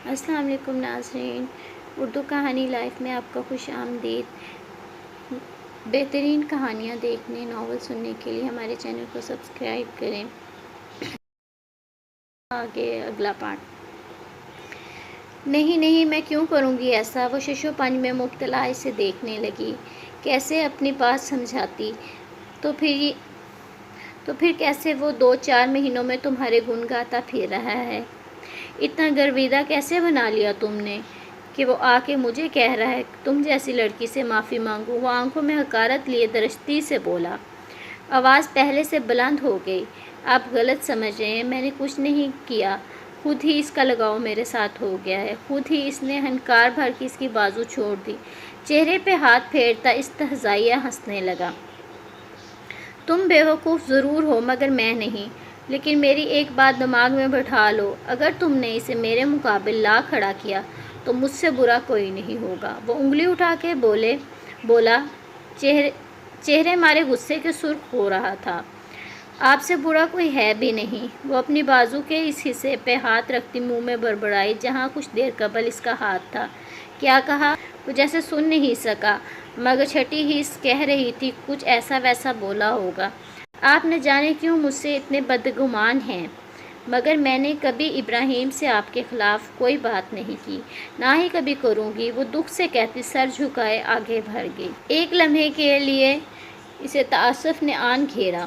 السلام علیکم ناظرین، اردو کہانی لائف میں آپ کا خوش آمدید۔ بہترین کہانیاں دیکھنے، ناول سننے کے لیے ہمارے چینل کو سبسکرائب کریں۔ آگے اگلا پارٹ۔ نہیں میں کیوں کروں گی ایسا؟ وہ ششو پنج میں مبتلا اسے دیکھنے لگی۔ کیسے اپنی بات سمجھاتی؟ تو پھر کیسے وہ 2-4 مہینوں میں تمہارے گن گاتا پھر رہا ہے؟ اتنا گرویدہ کیسے بنا لیا تم نے کہ وہ آ کے مجھے کہہ رہا ہے تم جیسی لڑکی سے معافی مانگوں؟ وہ آنکھوں میں حقارت لیے درشتی سے بولا۔ آواز پہلے سے بلند ہو گئی۔ آپ غلط سمجھ رہے ہیں، میں نے کچھ نہیں کیا، خود ہی اس کا لگاؤ میرے ساتھ ہو گیا ہے۔ خود ہی اس نے ہنکار بھر کے اس کی بازو چھوڑ دی۔ چہرے پہ ہاتھ پھیرتا استہزائیہ ہنسنے لگا۔ تم بیوقوف ضرور ہو مگر میں نہیں۔ لیکن میری ایک بات دماغ میں بٹھا لو، اگر تم نے اسے میرے مقابل لا کھڑا کیا تو مجھ سے برا کوئی نہیں ہوگا۔ وہ انگلی اٹھا کے بولا، چہرے مارے غصے کے سرخ ہو رہا تھا۔ آپ سے برا کوئی ہے بھی نہیں۔ وہ اپنی بازو کے اس حصے پہ ہاتھ رکھتی منہ میں بڑبڑائی جہاں کچھ دیر قبل اس کا ہاتھ تھا۔ کیا کہا؟ وہ جیسے سن نہیں سکا، مگر چھٹی حس کہہ رہی تھی کچھ ایسا ویسا بولا ہوگا۔ آپ نہ جانے کیوں مجھ سے اتنے بدگمان ہیں، مگر میں نے کبھی ابراہیم سے آپ کے خلاف کوئی بات نہیں کی، نہ ہی کبھی کروں گی۔ وہ دکھ سے کہتی سر جھکائے آگے بڑھ گئی۔ ایک لمحے کے لیے اسے تعصف نے آن گھیرا۔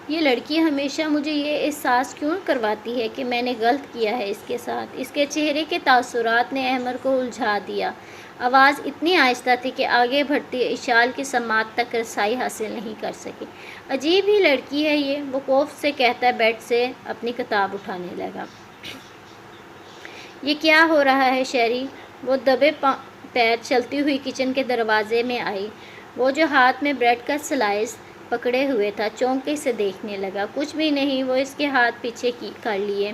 یہ لڑکی ہمیشہ مجھے یہ احساس کیوں کرواتی ہے کہ میں نے غلط کیا ہے اس کے ساتھ؟ اس کے چہرے کے تاثرات نے احمر کو الجھا دیا۔ آواز اتنی آہستہ تھی کہ آگے بڑھتی اشال کی سماعت تک رسائی حاصل نہیں کر سکی۔ عجیب ہی لڑکی ہے یہ، وہ خوف سے کہتا بیڈ سے اپنی کتاب اٹھانے لگا۔ یہ کیا ہو رہا ہے شیری؟ وہ دبے پیر چلتی ہوئی کچن کے دروازے میں آئی۔ وہ جو ہاتھ میں بریڈ کا سلائس پکڑے ہوئے تھا چونکے سے دیکھنے لگا۔ کچھ بھی نہیں۔ وہ اس کے ہاتھ پیچھے کر لیے۔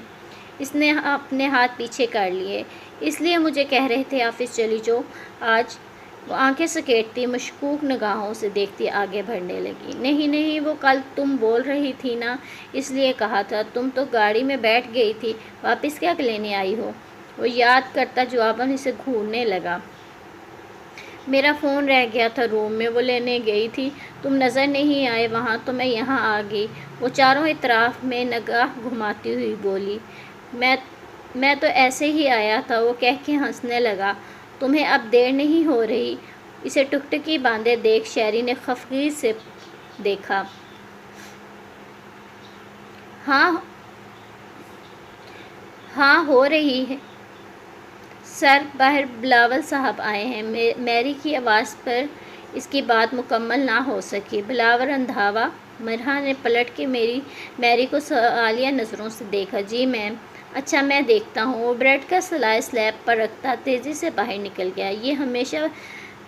اس نے اپنے ہاتھ پیچھے کر لیے۔ اس لیے مجھے کہہ رہے تھے آفس چلی جو آج؟ وہ آنکھیں سکیڑتی مشکوک نگاہوں سے دیکھتی آگے بڑھنے لگی۔ نہیں، وہ کل تم بول رہی تھی نا، اس لیے کہا تھا۔ تم تو گاڑی میں بیٹھ گئی تھی، واپس کیا لینے آئی ہو؟ وہ یاد کرتا جواباً اسے گھورنے لگا۔ میرا فون رہ گیا تھا روم میں، وہ لینے گئی تھی، تم نظر نہیں آئے وہاں تو میں یہاں آ گئی۔ وہ چاروں اطراف میں نگاہ گھماتی ہوئی بولی۔ میں تو ایسے ہی آیا تھا، وہ کہہ کے ہنسنے لگا۔ تمہیں اب دیر نہیں ہو رہی؟ اسے ٹکٹکی باندھے دیکھ شیری نے خفگی سے دیکھا۔ ہاں ہو رہی ہے سر، باہر بلاول صاحب آئے ہیں۔ میری کی آواز پر اس کی بات مکمل نہ ہو سکی۔ بلاول رندھاوا؟ مرحا نے پلٹ کے میری کو سوالیہ نظروں سے دیکھا۔ جی میم۔ اچھا میں دیکھتا ہوں۔ وہ بریڈ کا سلائس سلیب پر رکھتا تیزی سے باہر نکل گیا۔ یہ ہمیشہ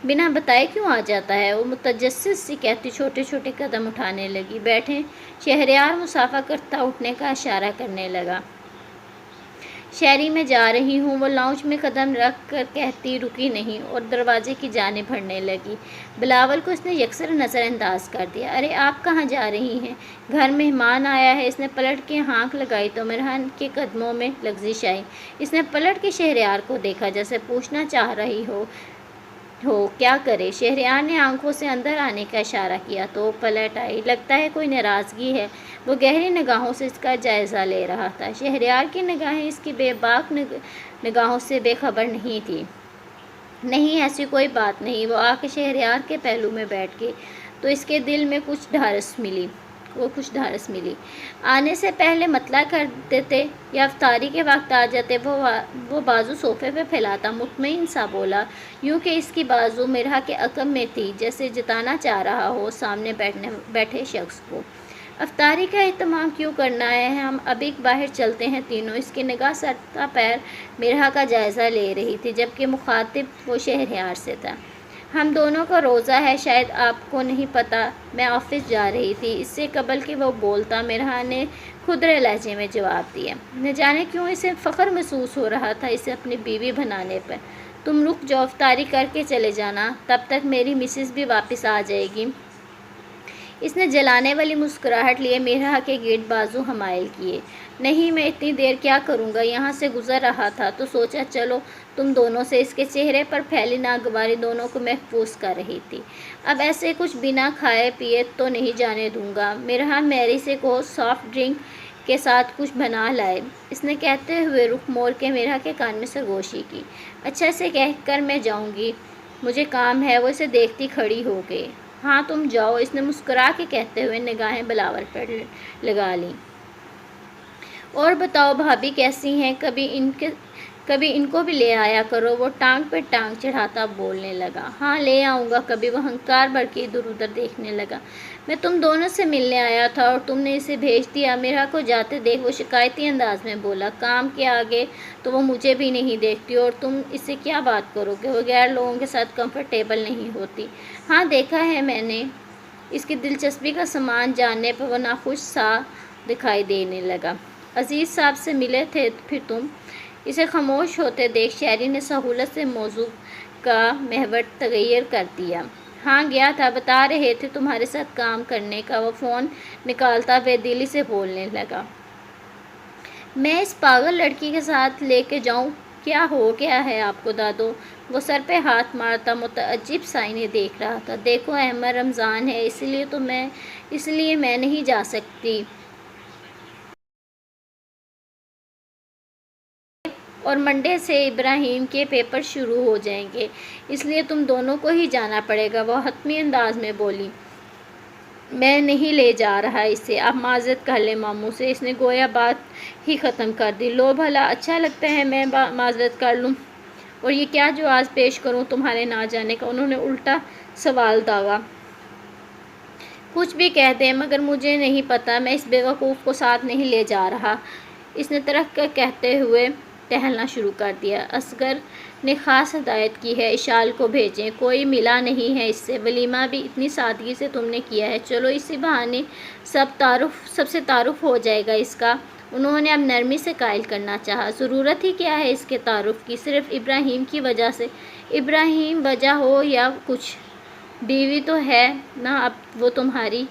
بنا بتائے کیوں آ جاتا ہے؟ وہ متجسس سی کہتی چھوٹے چھوٹے قدم اٹھانے لگی۔ بیٹھیں۔ شہریار مسافہ کرتا اٹھنے کا اشارہ کرنے لگا۔ شیری میں جا رہی ہوں، وہ لاؤنج میں قدم رکھ کر کہتی رکی نہیں اور دروازے کی جانب بڑھنے لگی۔ بلاول کو اس نے یکسر نظر انداز کر دیا۔ ارے آپ کہاں جا رہی ہیں؟ گھر مہمان آیا ہے۔ اس نے پلٹ کے ہانک لگائی تو مرہان کے قدموں میں لغزش آئی۔ اس نے پلٹ کے شہریار کو دیکھا جیسے پوچھنا چاہ رہی ہو کیا کرے؟ شہریار نے آنکھوں سے اندر آنے کا اشارہ کیا تو وہ پلٹ آئی۔ لگتا ہے کوئی ناراضگی ہے۔ وہ گہری نگاہوں سے اس کا جائزہ لے رہا تھا۔ شہریار کی نگاہیں اس کی بے باک نگاہوں سے بے خبر نہیں تھیں۔ نہیں ایسی کوئی بات نہیں۔ وہ آ کے شہریار کے پہلو میں بیٹھ گئی تو اس کے دل میں کچھ ڈھارس ملی۔ آنے سے پہلے مطلع کر دیتے یا افطاری کے وقت آ جاتے۔ وہ بازو صوفے پہ پھیلاتا مطمئن سا بولا، یوں کہ اس کی بازو مرحا کے عقب میں تھی، جیسے جتانا چاہ رہا ہو سامنے بیٹھے شخص کو۔ افطاری کا اہتمام کیوں کرنا ہے؟ ہم ابھی باہر چلتے ہیں تینوں۔ اس کی نگاہ سر تا پیر مرحا کا جائزہ لے رہی تھی، جبکہ مخاطب وہ شہریار سے تھا۔ ہم دونوں کا روزہ ہے، شاید آپ کو نہیں پتہ میں آفس جا رہی تھی۔ اس سے قبل کہ وہ بولتا مرحا نے کھدرے لہجے میں جواب دیا۔ نہ جانے کیوں اسے فخر محسوس ہو رہا تھا اسے اپنی بیوی بنانے پر۔ تم رک جاؤ، افطاری کر کے چلے جانا، تب تک میری مسز بھی واپس آ جائے گی۔ اس نے جلانے والی مسکراہٹ لیے مرحا کے گرد بازو حمائل کیے۔ نہیں، میں اتنی دیر کیا کروں گا، یہاں سے گزر رہا تھا تو سوچا چلو تم دونوں سے۔ اس کے چہرے پر پھیلی ناگواری دونوں کو محفوظ کر رہی تھی۔ اب ایسے کچھ بنا کھائے پیے تو نہیں جانے دوں گا، میرا میری سے کہو سافٹ ڈرنک کے ساتھ کچھ بنا لائے، اس نے کہتے ہوئے رخ موڑ کے میرا کے کان میں سرگوشی کی۔ اچھا، اسے کہہ کر میں جاؤں گی، مجھے کام ہے۔ وہ اسے دیکھتی کھڑی ہو گئی۔ ہاں تم جاؤ، اس نے مسکرا کے کہتے ہوئے نگاہیں بلاول پر لگا لیں۔ اور بتاؤ بھابھی کیسی ہیں، کبھی ان کو بھی لے آیا کرو۔ وہ ٹانگ پہ ٹانگ چڑھاتا بولنے لگا۔ ہاں لے آؤں گا کبھی۔ وہ ہنکار بھر کے ادھر ادھر دیکھنے لگا۔ میں تم دونوں سے ملنے آیا تھا اور تم نے اسے بھیج دیا۔ میرا کو جاتے دیکھ وہ شکایتی انداز میں بولا۔ کام کے آگے تو وہ مجھے بھی نہیں دیکھتی اور تم اس سے کیا بات کرو گے، وہ غیر لوگوں کے ساتھ کمفرٹیبل نہیں ہوتی۔ ہاں دیکھا ہے میں نے۔ اس کی دلچسپی کا سامان جاننے پر وہ ناخوش سا دکھائی دینے لگا۔ عزیز صاحب سے ملے تھے پھر تم؟ اسے خاموش ہوتے دیکھ شہری نے سہولت سے موضوع کا محور تغیر کر دیا۔ ہاں گیا تھا، بتا رہے تھے تمہارے ساتھ کام کرنے کا۔ وہ فون نکالتا بے دلی سے بولنے لگا۔ میں اس پاگل لڑکی کے ساتھ لے کے جاؤں؟ کیا ہو گیا ہے آپ کو دادو؟ وہ سر پہ ہاتھ مارتا متعجب سا انہیں دیکھ رہا تھا۔ دیکھو احمد، رمضان ہے، اس لیے میں نہیں جا سکتی اور منڈے سے ابراہیم کے پیپر شروع ہو جائیں گے، اس لیے تم دونوں کو ہی جانا پڑے گا۔ وہ حتمی انداز میں بولی۔ میں نہیں لے جا رہا اسے، آپ معذرت کر لیں ماموں سے۔ اس نے گویا بات ہی ختم کر دی۔ لو بھلا، اچھا لگتا ہے میں معذرت کر لوں اور یہ کیا جواز پیش کروں تمہارے نہ جانے کا؟ انہوں نے الٹا سوال داغا۔ کچھ بھی کہہ دیں مگر مجھے نہیں پتا، میں اس بیوقوف کو ساتھ نہیں لے جا رہا۔ اس نے ترک کر کہتے ہوئے ٹہلنا شروع کر دیا۔ اصغر نے خاص ہدایت کی ہے اشال کو بھیجیں، کوئی ملا نہیں ہے اس سے، ولیمہ بھی اتنی سادگی سے تم نے کیا ہے، چلو اسی بہانے سب سے تعارف ہو جائے گا اس کا۔ انہوں نے اب نرمی سے قائل کرنا چاہا۔ ضرورت ہی کیا ہے اس کے تعارف کی، صرف ابراہیم کی وجہ سے؟ ابراہیم وجہ ہو یا کچھ، بیوی تو ہے نا اب وہ تمہاری،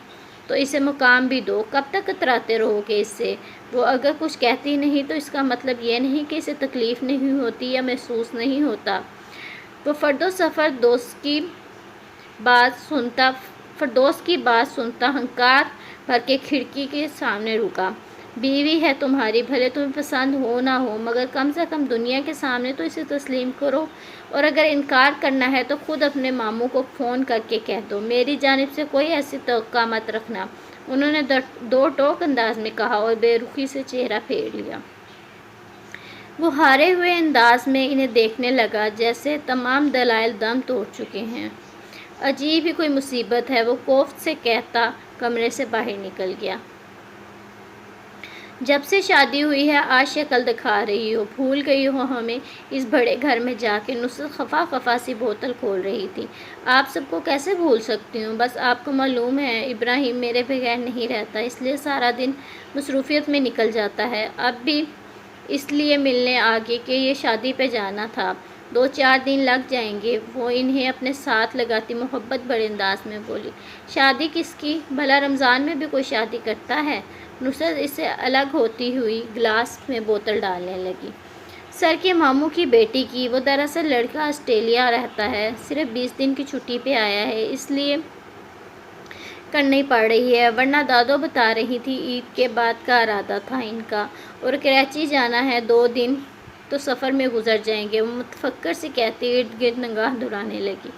تو اسے مقام بھی دو۔ کب تک کتراتے رہو گے اس سے؟ وہ اگر کچھ کہتی نہیں تو اس کا مطلب یہ نہیں کہ اسے تکلیف نہیں ہوتی یا محسوس نہیں ہوتا۔ وہ فردوس کی بات سنتا ہنکار بھر کے کھڑکی کے سامنے رکا۔ بیوی ہے تمہاری، بھلے تمہیں پسند ہو نہ ہو، مگر کم سے کم دنیا کے سامنے تو اسے تسلیم کرو، اور اگر انکار کرنا ہے تو خود اپنے ماموں کو فون کر کے کہہ دو۔ میری جانب سے کوئی ایسی توقع مت رکھنا، انہوں نے دو ٹوک انداز میں کہا اور بے رخی سے چہرہ پھیر لیا۔ وہ ہارے ہوئے انداز میں انہیں دیکھنے لگا جیسے تمام دلائل دم توڑ چکے ہیں۔ عجیب ہی کوئی مصیبت ہے، وہ کوفت سے کہتا کمرے سے باہر نکل گیا۔ جب سے شادی ہوئی ہے آج شکل دکھا رہی ہو، بھول گئی ہو ہمیں؟ اس بڑے گھر میں جا کے نصرت خفا سی بوتل کھول رہی تھی۔ آپ سب کو کیسے بھول سکتی ہوں؟ بس آپ کو معلوم ہے ابراہیم میرے بغیر نہیں رہتا، اس لیے سارا دن مصروفیت میں نکل جاتا ہے۔ اب بھی اس لیے ملنے آگے کہ یہ شادی پہ جانا تھا، 2-4 دن لگ جائیں گے۔ وہ انہیں اپنے ساتھ لگاتی محبت بڑے انداز میں بولی۔ شادی کس کی؟ بھلا رمضان میں بھی کوئی شادی کرتا ہے؟ نصرت اس سے الگ ہوتی ہوئی گلاس میں بوتل ڈالنے لگی۔ سر کے ماموں کی بیٹی کی، وہ دراصل لڑکا آسٹریلیا رہتا ہے، صرف 20 دن کی چھٹی پہ آیا ہے، اس لیے کرنی پڑ رہی ہے، ورنہ دادو بتا رہی تھی عید کے بعد کا ارادہ تھا ان کا، اور کراچی جانا ہے، 2 دن تو سفر میں گزر جائیں گے۔ وہ متفکر سے کہتی ارد گرد نگاہ دوڑانے لگی۔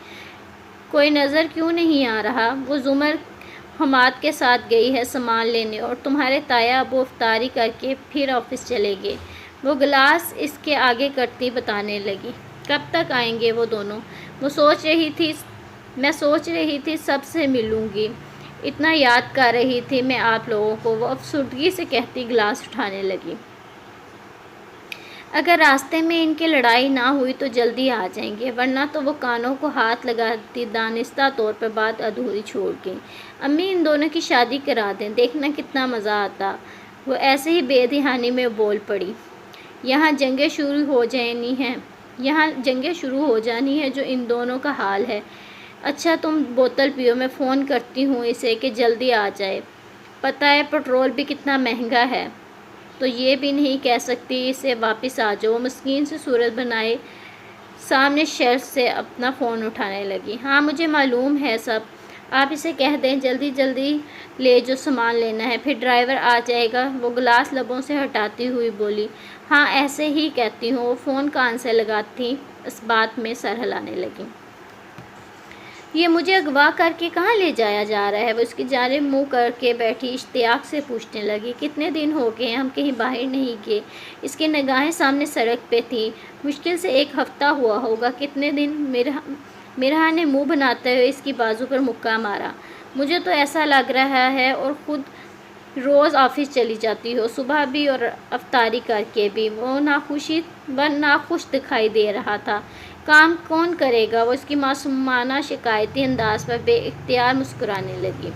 کوئی نظر کیوں نہیں آ رہا؟ وہ زمر حماد کے ساتھ گئی ہے سامان لینے، اور تمہارے تایا ابو افطاری کر کے پھر آفس چلے گئے۔ وہ گلاس اس کے آگے کرتی بتانے لگی۔ کب تک آئیں گے وہ دونوں؟ میں سوچ رہی تھی سب سے ملوں گی، اتنا یاد کر رہی تھی میں آپ لوگوں کو، وہ افسردگی سے کہتی گلاس اٹھانے لگی۔ اگر راستے میں ان کی لڑائی نہ ہوئی تو جلدی آ جائیں گے، ورنہ تو وہ کانوں کو ہاتھ لگاتی دانستہ طور پر بات ادھوری چھوڑ گئی۔ امی ان دونوں کی شادی کرا دیں، دیکھنا کتنا مزہ آتا۔ وہ ایسے ہی بے دھیانی میں بول پڑی۔ یہاں جنگیں شروع ہو جانی ہیں جو ان دونوں کا حال ہے۔ اچھا تم بوتل پیو، میں فون کرتی ہوں اسے کہ جلدی آ جائے، پتہ ہے پٹرول بھی کتنا مہنگا ہے۔ تو یہ بھی نہیں کہہ سکتی اسے واپس آ جاؤ۔ وہ مسکین سے صورت بنائے سامنے شیلف سے اپنا فون اٹھانے لگی۔ ہاں مجھے معلوم ہے سب، آپ اسے کہہ دیں جلدی جلدی لے جو سامان لینا ہے، پھر ڈرائیور آ جائے گا۔ وہ گلاس لبوں سے ہٹاتی ہوئی بولی۔ ہاں ایسے ہی کہتی ہوں۔ وہ فون کان سے لگاتی اس بات میں سر ہلانے لگی۔ یہ مجھے اغوا کر کے کہاں لے جایا جا رہا ہے؟ وہ اس کی جانب منہ کر کے بیٹھی اشتیاق سے پوچھنے لگی۔ کتنے دن ہو گئے ہم کہیں باہر نہیں گئے۔ اس کی نگاہیں سامنے سڑک پہ تھیں۔ مشکل سے 1 ہفتہ ہوا ہوگا۔ کتنے دن؟ مرحا نے منہ بناتے ہوئے اس کی بازو پر مکہ مارا۔ مجھے تو ایسا لگ رہا ہے اور خود روز آفس چلی جاتی ہو، صبح بھی اور افطاری کر کے بھی۔ وہ ناخوش دکھائی دے رہا تھا۔ کام کون کرے گا؟ وہ اس کی معصومانہ شکایتی انداز پر بے اختیار مسکرانے لگی۔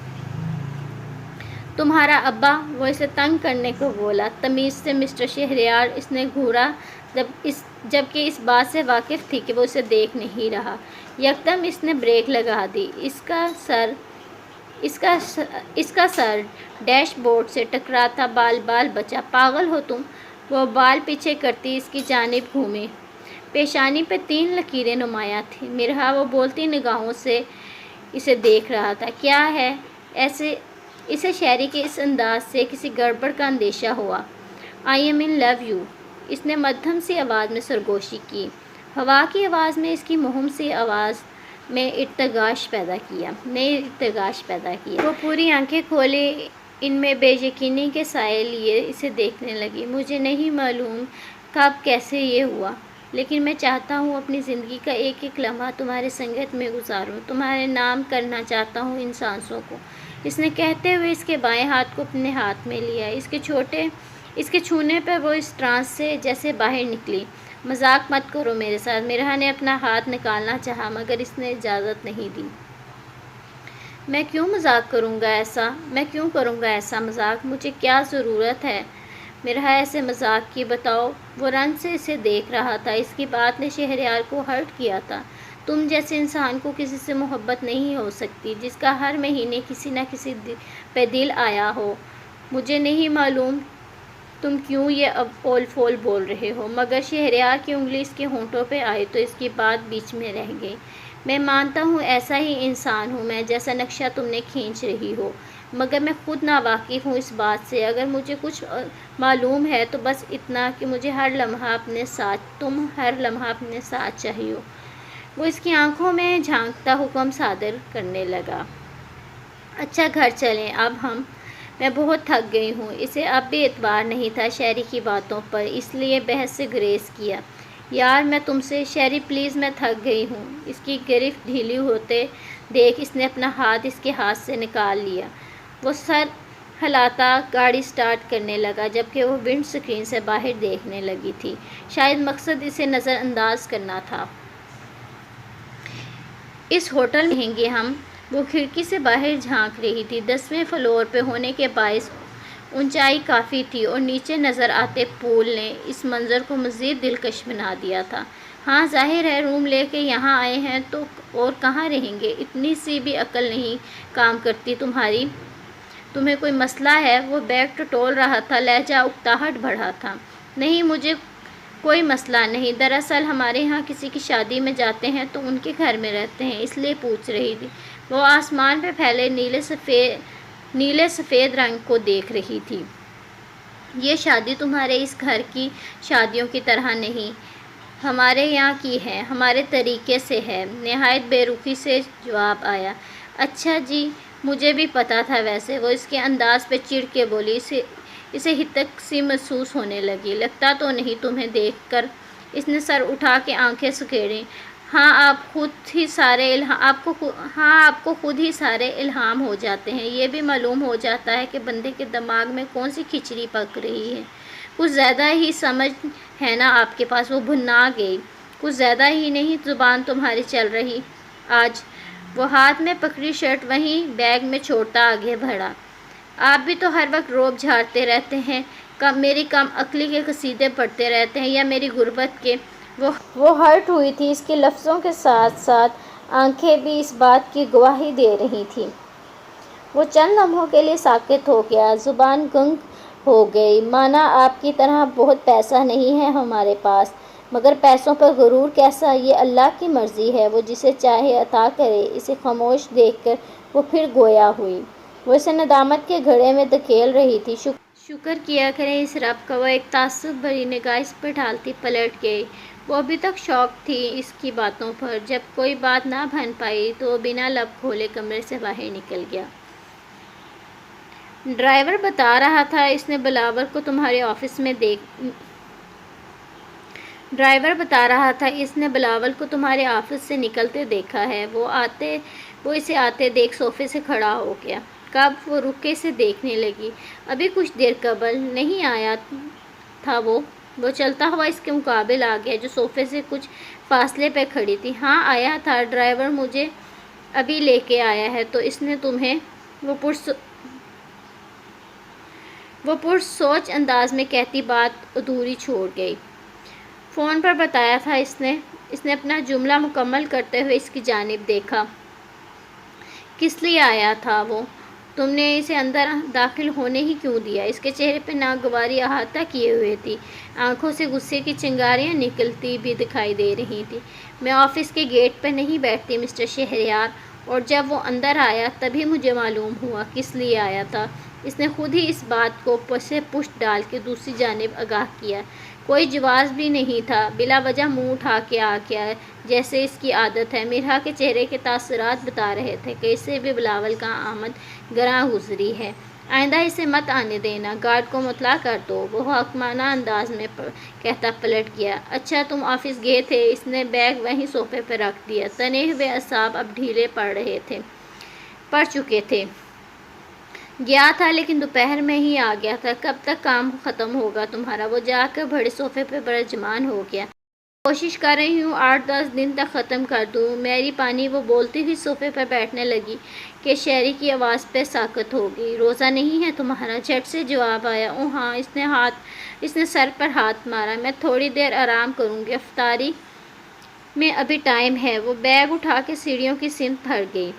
تمہارا ابا؟ وہ اسے تنگ کرنے کو بولا۔ تمیز سے مسٹر شہریار، اس نے گھورا جبکہ اس بات سے واقف تھی کہ وہ اسے دیکھ نہیں رہا۔ یکدم اس نے بریک لگا دی۔ اس کا سر ڈیش بورڈ سے ٹکراتا بال بچا۔ پاگل ہو تم؟ وہ بال پیچھے کرتی اس کی جانب گھومی۔ پیشانی پہ 3 لکیریں نمایاں تھیں۔ مرحا وہ بولتی نگاہوں سے اسے دیکھ رہا تھا۔ کیا ہے؟ اسے شہری کے اس انداز سے کسی گڑبڑ کا اندیشہ ہوا۔ I am in love you, اس نے مدھم سی آواز میں سرگوشی کی۔ ہوا کی آواز میں اس کی مہم سی آواز میں ارتعاش پیدا کیا۔ وہ پوری آنکھیں کھولے ان میں بے یقینی کے سائے لیے اسے دیکھنے لگی۔ مجھے نہیں معلوم کب کیسے یہ ہوا، لیکن میں چاہتا ہوں اپنی زندگی کا ایک ایک لمحہ تمہاری سنگت میں گزاروں۔ تمہارے نام کرنا چاہتا ہوں ان سانسوں کو۔ اس نے کہتے ہوئے اس کے بائیں ہاتھ کو اپنے ہاتھ میں لیا۔ اس کے چھونے پر وہ اس ٹرانس سے جیسے باہر نکلی۔ مذاق مت کرو میرے ساتھ۔ مرحا نے اپنا ہاتھ نکالنا چاہا مگر اس نے اجازت نہیں دی۔ میں کیوں کروں گا ایسا مذاق؟ مجھے کیا ضرورت ہے مرحا ایسے مذاق کی؟ بتاؤ۔ وہ رنج سے اسے دیکھ رہا تھا۔ اس کی بات نے شہریار کو ہرٹ کیا تھا۔ تم جیسے انسان کو کسی سے محبت نہیں ہو سکتی جس کا ہر مہینے کسی نہ کسی پہ دل آیا ہو۔ مجھے نہیں معلوم تم کیوں یہ اب اول فول بول رہے ہو، مگر شہریار کی انگلی اس کے ہونٹوں پہ آئی تو اس کی بات بیچ میں رہ گئی۔ میں مانتا ہوں ایسا ہی انسان ہوں میں جیسا نقشہ تم نے کھینچ رہی ہو، مگر میں خود ناواقف ہوں اس بات سے۔ اگر مجھے کچھ معلوم ہے تو بس اتنا کہ مجھے تم ہر لمحہ اپنے ساتھ چاہیے۔ وہ اس کی آنکھوں میں جھانکتا حکم صادر کرنے لگا۔ اچھا گھر چلیں اب ہم۔ میں بہت تھک گئی ہوں۔ اسے اب بھی اعتبار نہیں تھا شہری کی باتوں پر، اس لیے بحث سے گریز کیا۔ یار میں تم سے، شہری پلیز میں تھک گئی ہوں۔ اس کی گرفت ڈھیلی ہوتے دیکھ اس نے اپنا ہاتھ اس کے ہاتھ سے نکال لیا۔ وہ سر ہلاتا گاڑی سٹارٹ کرنے لگا جبکہ وہ ونڈ سکرین سے باہر دیکھنے لگی تھی۔ شاید مقصد اسے نظر انداز کرنا تھا۔ اس ہوٹل میں رہیں گے ہم؟ وہ کھڑکی سے باہر جھانک رہی تھی۔ 10ویں فلور پہ ہونے کے باعث اونچائی کافی تھی اور نیچے نظر آتے پول نے اس منظر کو مزید دلکش بنا دیا تھا۔ ہاں ظاہر ہے روم لے کے یہاں آئے ہیں تو اور کہاں رہیں گے؟ اتنی سی بھی عقل نہیں کام کرتی تمہاری؟ تمہیں کوئی مسئلہ ہے؟ وہ بیگ ٹٹول رہا تھا، لہجہ اکتاہٹ بڑھا تھا۔ نہیں مجھے کوئی مسئلہ نہیں، دراصل ہمارے یہاں کسی کی شادی میں جاتے ہیں تو ان کے گھر میں رہتے ہیں، اس لیے پوچھ رہی تھی۔ وہ آسمان پہ پھیلے نیلے سفید رنگ کو دیکھ رہی تھی۔ یہ شادی تمہارے اس گھر کی شادیوں کی طرح نہیں، ہمارے یہاں کی ہے، ہمارے طریقے سے ہے۔ نہایت بے رخی سے جواب آیا۔ اچھا جی مجھے بھی پتہ تھا ویسے۔ وہ اس کے انداز پہ چڑ کے بولی۔ اسے ہتک سی محسوس ہونے لگی۔ لگتا تو نہیں تمہیں دیکھ کر؟ اس نے سر اٹھا کے آنکھیں سکیڑیں۔ ہاں آپ کو خود ہی سارے الہام ہو جاتے ہیں۔ یہ بھی معلوم ہو جاتا ہے کہ بندے کے دماغ میں کون سی کھچڑی پک رہی ہے۔ کچھ زیادہ ہی سمجھ ہے نا آپ کے پاس؟ وہ بھنا گئی۔ کچھ زیادہ ہی نہیں زبان تمہاری چل رہی آج۔ وہ ہاتھ میں پکڑی شرٹ وہیں بیگ میں چھوڑتا آگے بڑھا۔ آپ بھی تو ہر وقت روب جھاڑتے رہتے ہیں، میری کم عقلی کے قصیدے پڑھتے رہتے ہیں یا میری غربت کے۔ وہ ہرٹ ہوئی تھی۔ اس کے لفظوں کے ساتھ ساتھ آنکھیں بھی اس بات کی گواہی دے رہی تھیں۔ وہ چند لمحوں کے لیے ساکت ہو گیا، زبان گنگ ہو گئی۔ مانا آپ کی طرح بہت پیسہ نہیں ہے ہمارے پاس، مگر پیسوں پر غرور کیسا؟ یہ اللہ کی مرضی ہے، وہ جسے چاہے عطا کرے۔ اسے خاموش دیکھ کر وہ پھر گویا ہوئی۔ وہ اسے ندامت کے گھڑے میں دھکیل رہی تھی۔ شکر کیا کریں اس رب کا۔ وہ ایک تعصب بھری نگاہ اس پر ڈالتی پلٹ گئی۔ وہ ابھی تک شاک تھی اس کی باتوں پر۔ جب کوئی بات نہ بن پائی تو وہ بنا لب کھولے کمرے سے باہر نکل گیا۔ ڈرائیور بتا رہا تھا اس نے بلاول کو تمہارے آفس سے نکلتے دیکھا ہے۔ وہ اسے آتے دیکھ صوفے سے کھڑا ہو گیا۔ کب؟ وہ رک کے اسے دیکھنے لگی۔ ابھی کچھ دیر قبل نہیں آیا تھا وہ چلتا ہوا اس کے مقابل آ گیا جو صوفے سے کچھ فاصلے پہ کھڑی تھی۔ ہاں آیا تھا، ڈرائیور مجھے ابھی لے کے آیا ہے۔ تو اس نے تمہیں؟ وہ پرسوچ انداز میں کہتی بات ادھوری چھوڑ گئی۔ فون پر بتایا تھا اس نے اپنا جملہ مکمل کرتے ہوئے اس کی جانب دیکھا۔ کس لیے آیا تھا وہ؟ تم نے اسے اندر داخل ہونے ہی کیوں دیا؟ اس کے چہرے پہ ناگواری احاطہ کیے ہوئے تھی۔ آنکھوں سے غصے کی چنگاریاں نکلتی بھی دکھائی دے رہی تھیں۔ میں آفس کے گیٹ پہ نہیں بیٹھتی مسٹر شہریار، اور جب وہ اندر آیا تبھی مجھے معلوم ہوا کس لیے آیا تھا۔ اس نے خود ہی اس بات کو سے پشت ڈال کے دوسری جانب آگاہ کیا۔ کوئی جواز بھی نہیں تھا، بلا وجہ منہ اٹھا کے آ گیا جیسے اس کی عادت ہے۔ میرا کے چہرے کے تاثرات بتا رہے تھے کہ اسے بھی بلاول کا آمد گراں گزری ہے۔ آئندہ اسے مت آنے دینا، گارڈ کو مطلع کر دو، وہ حاکمانہ انداز میں کہتا پلٹ گیا۔ اچھا تم آفس گئے تھے؟ اس نے بیگ وہیں صوفے پہ رکھ دیا۔ تنے ہوئے اعصاب اب ڈھیلے پڑ چکے تھے۔ گیا تھا لیکن دوپہر میں ہی آ گیا تھا۔ کب تک کام ختم ہوگا تمہارا؟ وہ جا کر بڑے صوفے پہ برجمان ہو گیا۔ کوشش کر رہی ہوں 8-10 دن تک ختم کر دوں۔ میری پانی وہ بولتی ہوئی صوفے پر بیٹھنے لگی کہ شہری کی آواز پہ ساکت ہو گئی۔ روزہ نہیں ہے تمہارا؟ جھٹ سے جواب آیا۔ اوہ ہاں۔ اس نے سر پر ہاتھ مارا۔ میں تھوڑی دیر آرام کروں گی، افطاری میں ابھی ٹائم ہے۔ وہ بیگ اٹھا کے سیڑھیوں کی سمت بڑھ گئی۔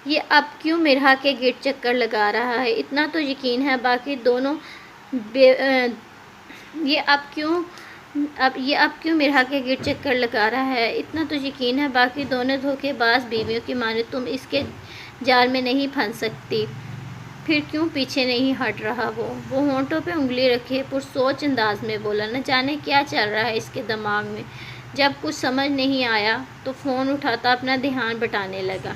یہ اب کیوں مرحا کے گرد چکر لگا رہا ہے؟ اتنا تو یقین ہے باقی دونوں یہ اب کیوں مرحا کے گرد چکر لگا رہا ہے؟ اتنا تو یقین ہے باقی دونوں دھوکے باز بیویوں کی مانند تم اس کے جال میں نہیں پھنس سکتی۔ پھر کیوں پیچھے نہیں ہٹ رہا وہ ہونٹوں پہ انگلی رکھے پرسوچ انداز میں بولا۔ نہ جانے کیا چل رہا ہے اس کے دماغ میں۔ جب کچھ سمجھ نہیں آیا تو فون اٹھاتا اپنا دھیان بٹانے لگا۔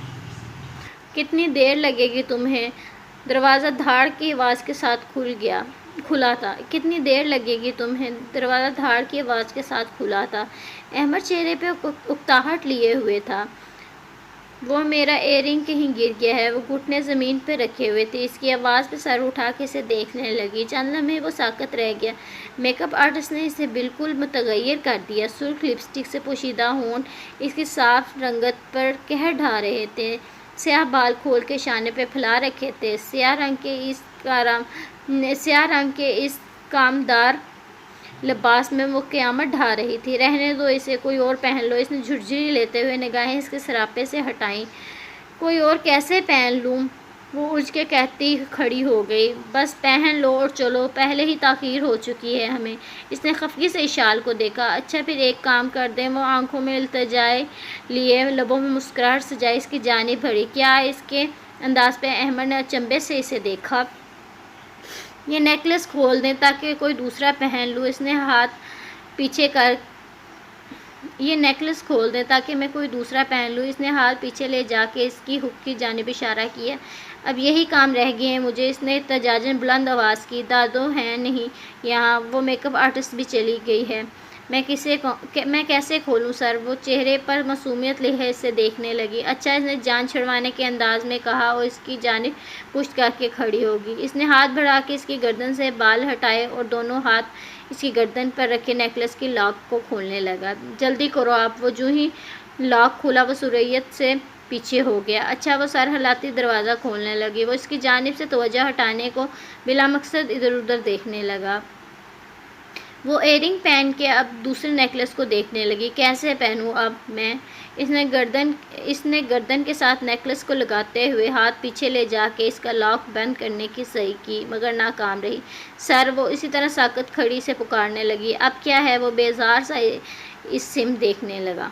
کتنی دیر لگے گی تمہیں؟ دروازہ دھاڑ کی آواز کے ساتھ کھلا تھا۔ کتنی دیر لگے گی تمہیں؟ دروازہ دھاڑ کی آواز کے ساتھ کھلا تھا۔ احمد چہرے پہ اکتاہٹ لیے ہوئے تھا۔ وہ میرا ایئر رنگ کہیں گر گیا ہے۔ وہ گھٹنے زمین پہ رکھے ہوئے تھے۔ اس کی آواز پہ سر اٹھا کے اسے دیکھنے لگی۔ چند لمحے وہ ساکت رہ گیا۔ میک اپ آرٹسٹ نے اسے بالکل متغیر کر دیا۔ سرخ لپسٹک سے پوشیدہ ہونٹ اس کی صاف رنگت پر قہر ڈھا رہے تھے۔ سیاہ بال کھول کے شانے پہ پھیلا رکھے تھے۔ سیاہ رنگ کے اس کامدار لباس میں وہ قیامت ڈھا رہی تھی۔ رہنے دو اسے، کوئی اور پہن لو۔ اس نے جھرجھری لیتے ہوئے نگاہیں اس کے سراپے سے ہٹائیں۔ کوئی اور کیسے پہن لوں؟ وہ الجھ کے کہتی کھڑی ہو گئی۔ بس پہن لو اور چلو، پہلے ہی تاخیر ہو چکی ہے ہمیں۔ اس نے خفگی سے اس شال کو دیکھا۔ اچھا پھر ایک کام کر دیں۔ وہ آنکھوں میں التجائے لیے لبوں میں مسکراہٹ سجائے اس کی جانب بڑھی۔ کیا؟ اس کے انداز پہ احمد نے اچنبھے سے اسے دیکھا۔ یہ نیکلس کھول دیں تاکہ کوئی دوسرا پہن لوں۔ اس نے ہاتھ پیچھے لے جا کے اس کی ہک کی جانب اشارہ کیا۔ اب یہی کام رہ گئے ہیں مجھے۔ اس نے احتجاجاً بلند آواز کی۔ دادو ہے نہیں یہاں؟ وہ میک اپ آرٹسٹ بھی چلی گئی ہے۔ میں کیسے کھولوں سر؟ وہ چہرے پر معصومیت لیے اسے دیکھنے لگی۔ اچھا، اس نے جان چھڑوانے کے انداز میں کہا اور اس کی جانب پشت کر کے کھڑی ہو گئی۔ اس نے ہاتھ بڑھا کے اس کی گردن سے بال ہٹائے اور دونوں ہاتھ اس کی گردن پر رکھے نیکلس کی لاک کو کھولنے لگا۔ جلدی کرو آپ۔ وہ جو ہی لاک کھلا وہ سرعت سے پیچھے ہو گیا۔ اچھا، وہ سر ہلاتی دروازہ کھولنے لگی۔ وہ اس کی جانب سے توجہ ہٹانے کو بلا مقصد ادھر ادھر دیکھنے لگا۔ وہ ایئرنگ پہن کے اب دوسرے نیکلس کو دیکھنے لگی۔ کیسے پہنوں اب میں؟ اس نے گردن کے ساتھ نیکلس کو لگاتے ہوئے ہاتھ پیچھے لے جا کے اس کا لاک بند کرنے کی صحیح کی، مگر ناکام رہی۔ سر، وہ اسی طرح ساکت کھڑی سے پکارنے لگی۔ اب کیا ہے؟ وہ بیزار سا اس سمت دیکھنے لگا۔